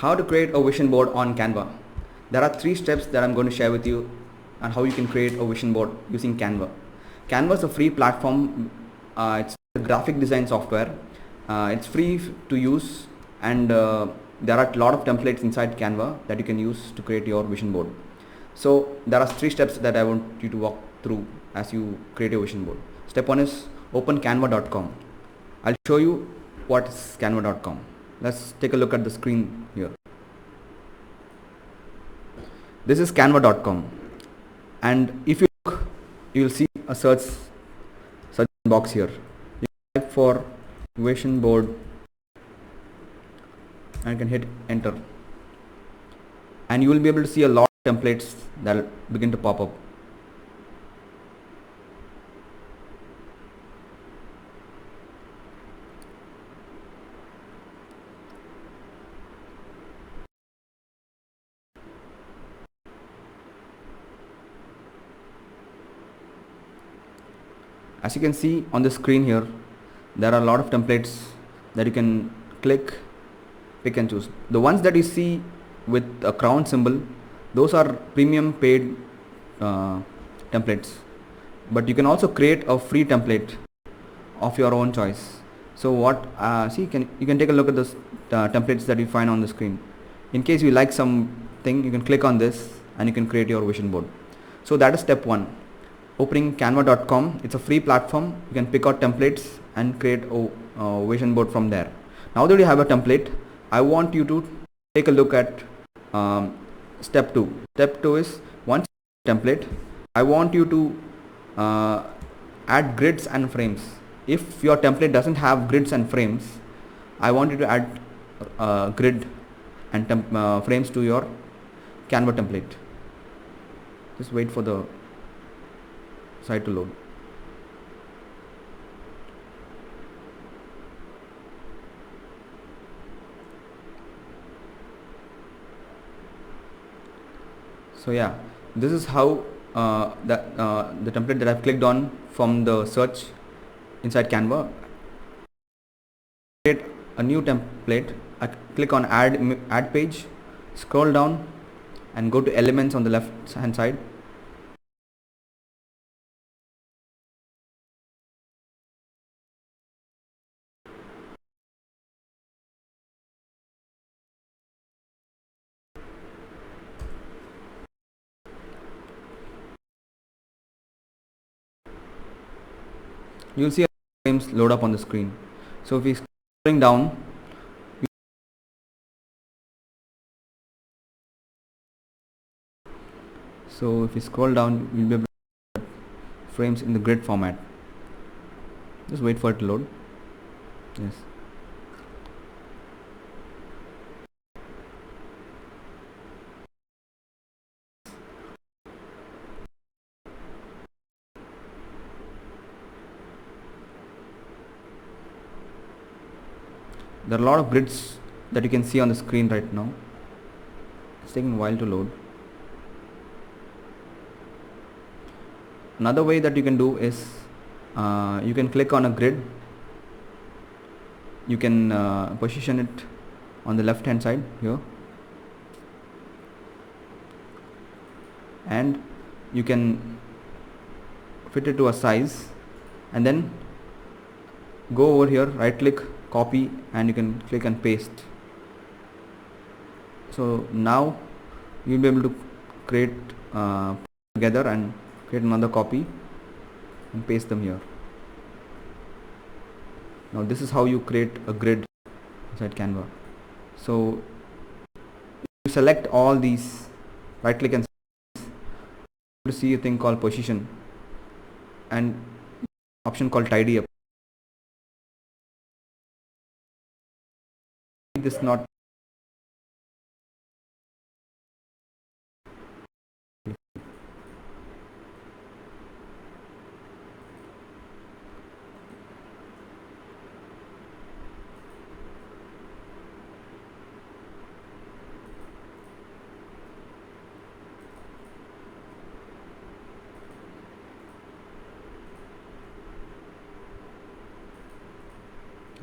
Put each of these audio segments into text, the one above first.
How to create a vision board on Canva. There are 3 steps that I'm going to share with you on how you can create a vision board using Canva. Canva is a free platform. It's a graphic design software. It's free to use, and there are a lot of templates inside Canva that you can use to create your vision board. So there are 3 steps that I want you to walk through as you create your vision board. Step 1 is open canva.com. I'll show you what is canva.com. Let's take a look at the screen here. This is canva.com, and if you look, you will see a search box here. You type for vision board and you can hit enter, and you will be able to see a lot of templates that will begin to pop up. As you can see on the screen here, there are a lot of templates that you can click, pick and choose. The ones that you see with a crown symbol, those are premium paid templates, but you can also create a free template of your own choice. So what you can take a look at the templates that you find on the screen. In case you like something, you can click on this and you can create your vision board. So that is step 1. Opening canva.com. It's a free platform. You can pick out templates and create a vision board from there. Now that you have a template, I want you to take a look at step 2. Step 2 is, once you have a template, I want you to add grids and frames. If your template doesn't have grids and frames, I want you to add grid and frames to your Canva template. Just wait for the site to load. So yeah, this is how the template that I've clicked on from the search inside Canva. Create a new template. I click on add page, scroll down and go to elements on the left hand side. You will see frames load up on the screen. So if we scrolling down, you'll be able to see frames in the grid format. Just wait for it to load. Yes. There are a lot of grids that you can see on the screen right now. It's taking a while to load. Another way that you can do is you can click on a grid. You can position it on the left hand side here, and you can fit it to a size, and then go over here, right click, copy, and you can click and paste. So now you'll be able to create together and create another copy and paste them here. Now this is how you create a grid inside Canva. So you select all these, right click and to see a thing called position and option called tidy up. This not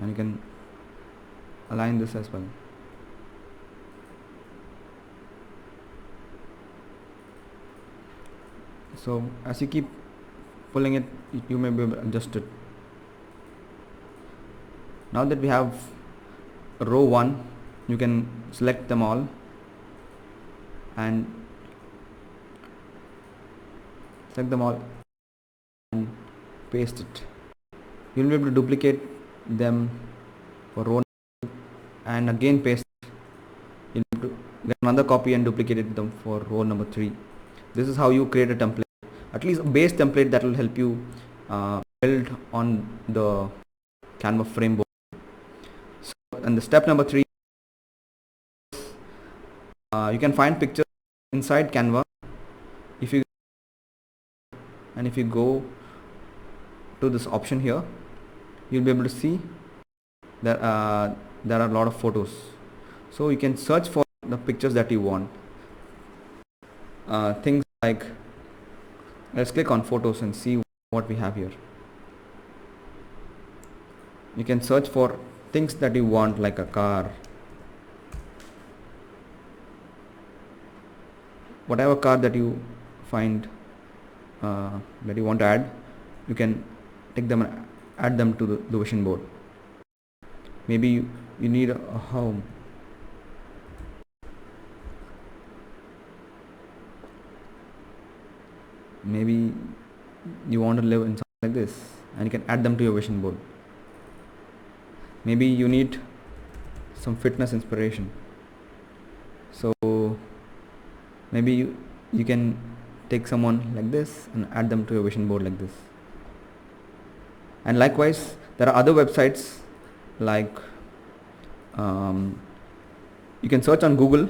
and you can align this as well. So as you keep pulling it, you may be able to adjust it. Now that we have row 1, you can select them all and paste it. You will be able to duplicate them for row and again paste. You'll be able to get another copy and duplicate them for row number 3. This is how you create a template, at least a base template that will help you build on the Canva framework. So, and the step number 3, you can find pictures inside Canva. If you go to this option here, you'll be able to see that there are a lot of photos. So you can search for the pictures that you want. Things like, let's click on photos and see what we have here. You can search for things that you want, like a car, whatever car that you find that you want to add. You can take them and add them to the vision board. Maybe you need a home. Maybe you want to live in something like this, and you can add them to your vision board. Maybe you need some fitness inspiration, so maybe you can take someone like this and add them to your vision board like this. And likewise, there are other websites like you can search on Google.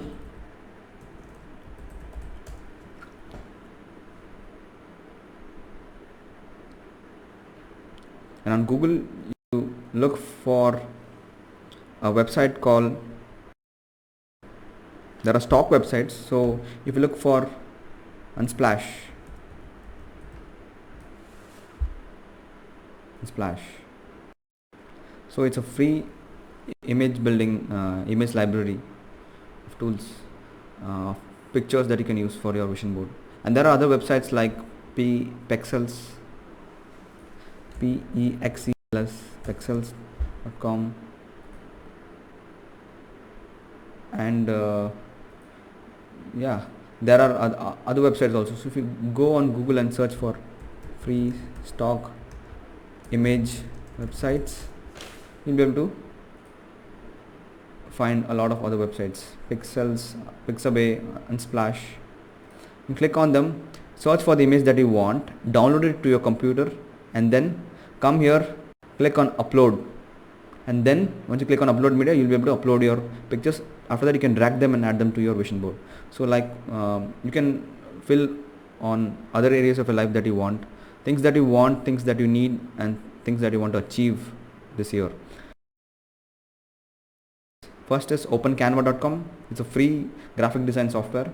And on Google, you look for a website called, there are stock websites. So if you look for Unsplash, so it's a free image building, image library of tools, pictures that you can use for your vision board. And there are other websites like Pexels, pexels.com, and yeah, there are other websites also. So if you go on Google and search for free stock image websites, you'll be able to find a lot of other websites, Pixels, Pixabay, Unsplash. You click on them, search for the image that you want, download it to your computer, and then come here, click on upload, and then once you click on upload media, you'll be able to upload your pictures. After that, you can drag them and add them to your vision board. So like you can fill on other areas of your life that you want, things that you want, things that you need, and things that you want to achieve this year. First is opencanva.com. It's a free graphic design software.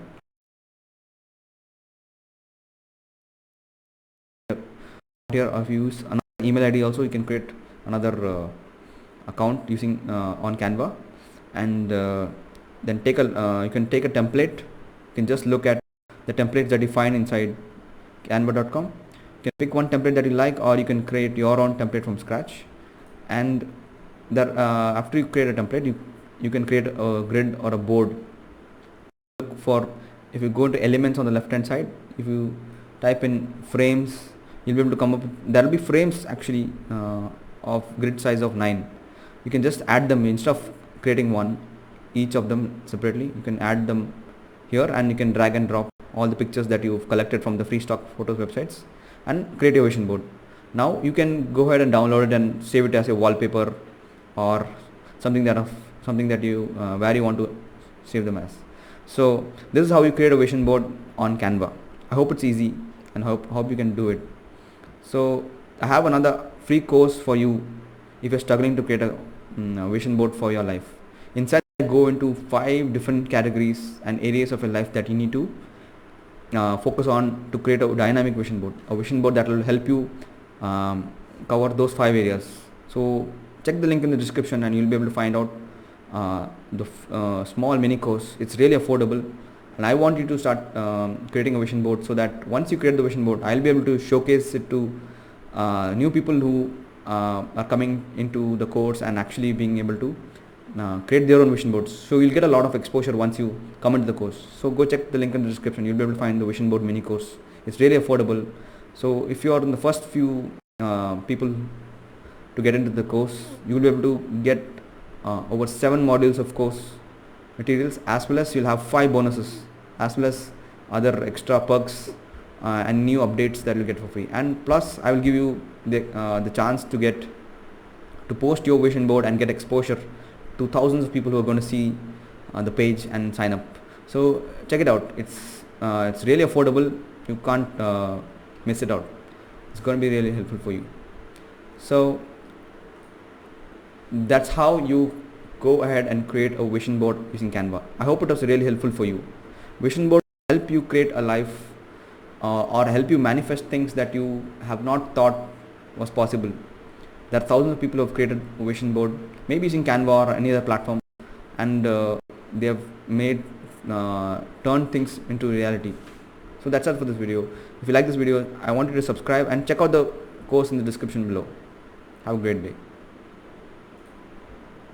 Here if you use another email ID also, you can create another account using on Canva, and then you can take a template. You can just look at the templates that you find inside canva.com. You can pick one template that you like, or you can create your own template from scratch. And there, after you create a template, you can create a grid or a board. Look for, if you go to elements on the left hand side, if you type in frames, you'll be able to come up, there will be frames actually of grid size of 9. You can just add them instead of creating one, each of them separately. You can add them here, and you can drag and drop all the pictures that you've collected from the free stock photos websites and create your vision board. Now you can go ahead and download it and save it as a wallpaper or something that you where you want to save them as. So this is how you create a vision board on Canva. I hope it's easy, and hope you can do it. So I have another free course for you if you're struggling to create a vision board for your life. Inside, I go into 5 different categories and areas of your life that you need to focus on to create a dynamic vision board, a vision board that will help you cover those 5 areas. So check the link in the description, and you'll be able to find out the small mini course. It's really affordable, and I want you to start creating a vision board, so that once you create the vision board, I'll be able to showcase it to new people who are coming into the course and actually being able to create their own vision boards. So you'll get a lot of exposure once you come into the course. So go check the link in the description. You'll be able to find the vision board mini course. It's really affordable. So if you are in the first few people to get into the course, you will be able to get over 7 modules of course materials, as well as you'll have 5 bonuses, as well as other extra perks and new updates that you'll get for free. And plus I will give you the chance to post your vision board and get exposure to thousands of people who are going to see the page and sign up. So check it out. It's really affordable. You can't miss it out. It's going to be really helpful for you. So that's how you go ahead and create a vision board using Canva. I hope it was really helpful for you. Vision board help you create a life or help you manifest things that you have not thought was possible. There are thousands of people who have created a vision board, maybe using Canva or any other platform, and they have made turned things into reality. So that's all for this video. If you like this video, I want you to subscribe and check out the course in the description below. Have a great day.